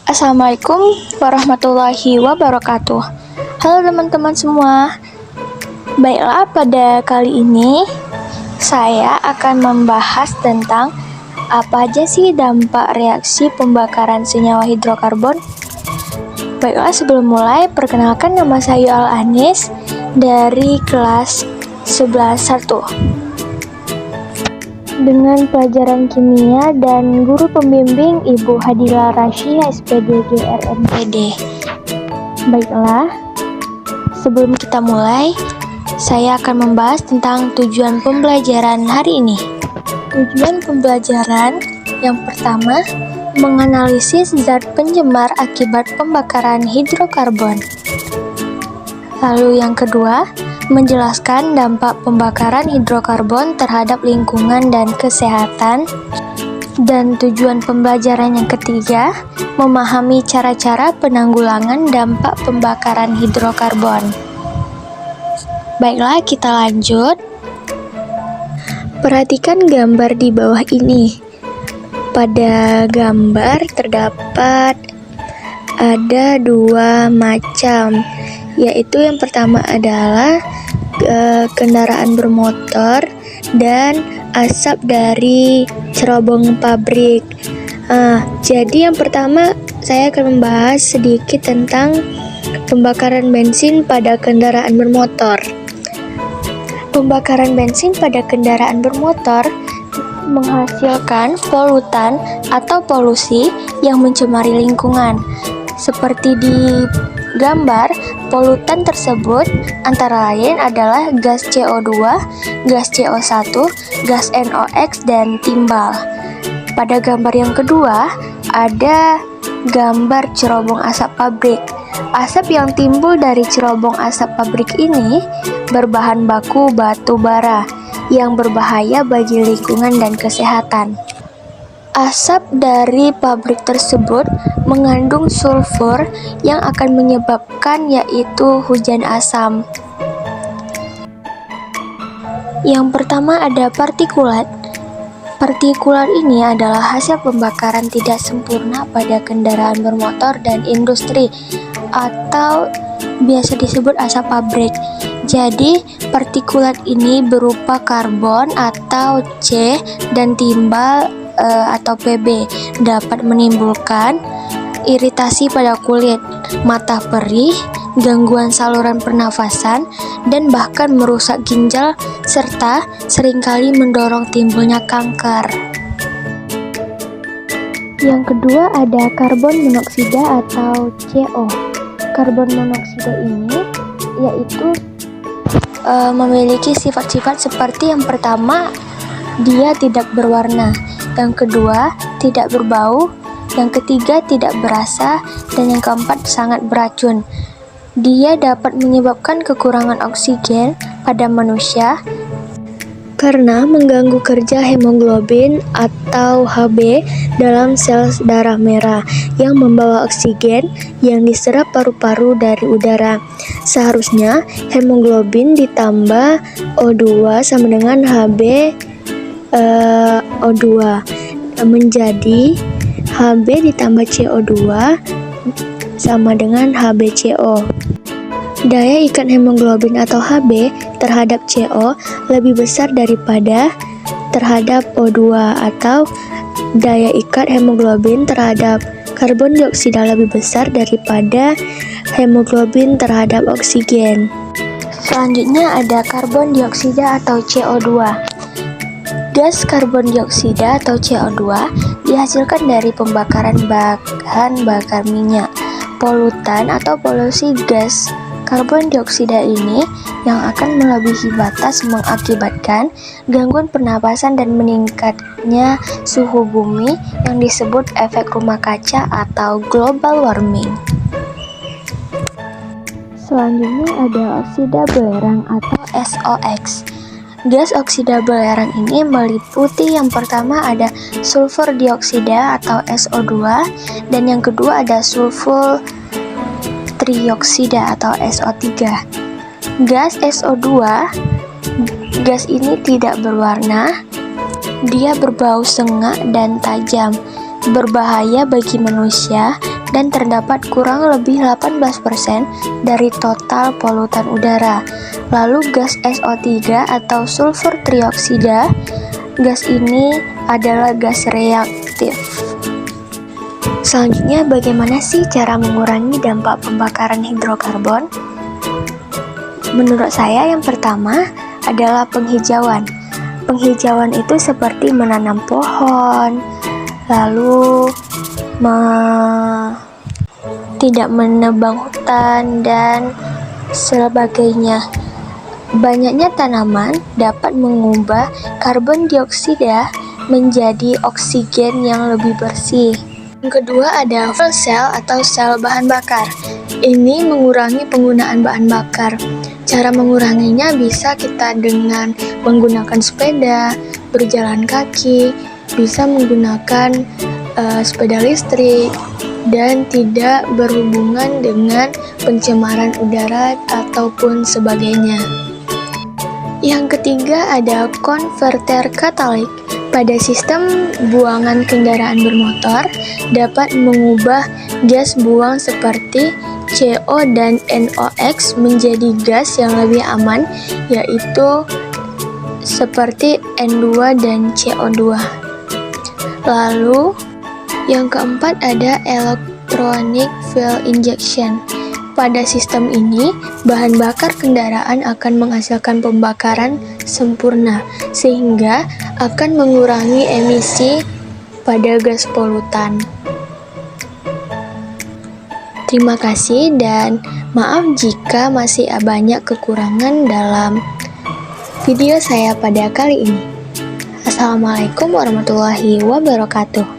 Assalamualaikum warahmatullahi wabarakatuh. Halo teman-teman semua. Baiklah, pada kali ini saya akan membahas tentang apa aja sih dampak reaksi pembakaran senyawa hidrokarbon. Baiklah, sebelum mulai, perkenalkan nama saya Al-Anis dari kelas 11-1 dengan pelajaran kimia dan guru pembimbing Ibu Hadila Rasya SPD GRMPD. Baiklah, sebelum kita mulai, saya akan membahas tentang tujuan pembelajaran hari ini. Tujuan pembelajaran yang pertama, menganalisis zat pencemar akibat pembakaran hidrokarbon. Lalu yang kedua, menjelaskan dampak pembakaran hidrokarbon terhadap lingkungan dan kesehatan. Dan tujuan pembelajaran yang ketiga, memahami cara-cara penanggulangan dampak pembakaran hidrokarbon. Baiklah, kita lanjut. Perhatikan gambar di bawah ini. Pada gambar terdapat ada dua macam, yaitu yang pertama adalah kendaraan bermotor dan asap dari cerobong pabrik. Jadi yang pertama saya akan membahas sedikit tentang pembakaran bensin pada kendaraan bermotor. Pembakaran bensin pada kendaraan bermotor menghasilkan polutan atau polusi yang mencemari lingkungan. Seperti di gambar, polutan tersebut antara lain adalah gas CO2, gas CO1, gas NOx, dan timbal. Pada gambar yang kedua, ada gambar cerobong asap pabrik. Asap yang timbul dari cerobong asap pabrik ini berbahan baku batu bara yang berbahaya bagi lingkungan dan kesehatan. Asap dari pabrik tersebut mengandung sulfur yang akan menyebabkan yaitu hujan asam. Yang pertama ada partikulat. Partikulat ini adalah hasil pembakaran tidak sempurna pada kendaraan bermotor dan industri atau biasa disebut asap pabrik. Jadi, partikulat ini berupa karbon atau C dan timbal atau PB, dapat menimbulkan iritasi pada kulit, mata perih, gangguan saluran pernafasan, dan bahkan merusak ginjal serta seringkali mendorong timbulnya kanker. Yang kedua ada karbon monoksida atau CO. Karbon monoksida ini yaitu memiliki sifat-sifat seperti yang pertama, dia tidak berwarna. Yang kedua, tidak berbau. Yang ketiga, tidak berasa. Dan yang keempat, sangat beracun. Dia dapat menyebabkan kekurangan oksigen pada manusia karena mengganggu kerja hemoglobin atau Hb dalam sel darah merah yang membawa oksigen yang diserap paru-paru dari udara. Seharusnya hemoglobin ditambah O2 sama dengan Hb O2 menjadi Hb ditambah CO2 sama dengan HbCO. Daya ikat hemoglobin atau Hb terhadap CO lebih besar daripada terhadap O2, atau daya ikat hemoglobin terhadap karbon dioksida lebih besar daripada hemoglobin terhadap oksigen. Selanjutnya ada karbon dioksida atau CO2. Gas karbon dioksida atau CO2 dihasilkan dari pembakaran bahan bakar minyak. Polutan atau polusi gas karbon dioksida ini yang akan melebihi batas mengakibatkan gangguan pernapasan dan meningkatnya suhu bumi yang disebut efek rumah kaca atau global warming. Selanjutnya ada oksida belerang atau SOx. Gas oksida belerang ini meliputi yang pertama ada sulfur dioksida atau SO2 dan yang kedua ada sulfur trioksida atau SO3. Gas SO2, gas ini tidak berwarna, dia berbau sengak dan tajam, berbahaya bagi manusia dan terdapat kurang lebih 18% dari total polutan udara. Lalu gas SO3 atau sulfur trioksida, gas ini adalah gas reaktif. Selanjutnya, bagaimana sih cara mengurangi dampak pembakaran hidrokarbon? Menurut saya yang pertama adalah penghijauan. Penghijauan itu seperti menanam pohon, lalu tidak menebang hutan dan sebagainya. Banyaknya tanaman dapat mengubah karbon dioksida menjadi oksigen yang lebih bersih. Yang kedua ada fuel cell atau sel bahan bakar. Ini mengurangi penggunaan bahan bakar. Cara menguranginya bisa kita dengan menggunakan sepeda, berjalan kaki, bisa menggunakan sepeda listrik, dan tidak berhubungan dengan pencemaran udara ataupun sebagainya. Yang ketiga ada konverter katalik. Pada sistem buangan kendaraan bermotor dapat mengubah gas buang seperti CO dan NOx menjadi gas yang lebih aman, yaitu seperti N2 dan CO2. Lalu yang keempat ada electronic fuel injection. Pada sistem ini, bahan bakar kendaraan akan menghasilkan pembakaran sempurna, sehingga akan mengurangi emisi pada gas polutan. Terima kasih dan maaf jika masih banyak kekurangan dalam video saya pada kali ini. Assalamualaikum warahmatullahi wabarakatuh.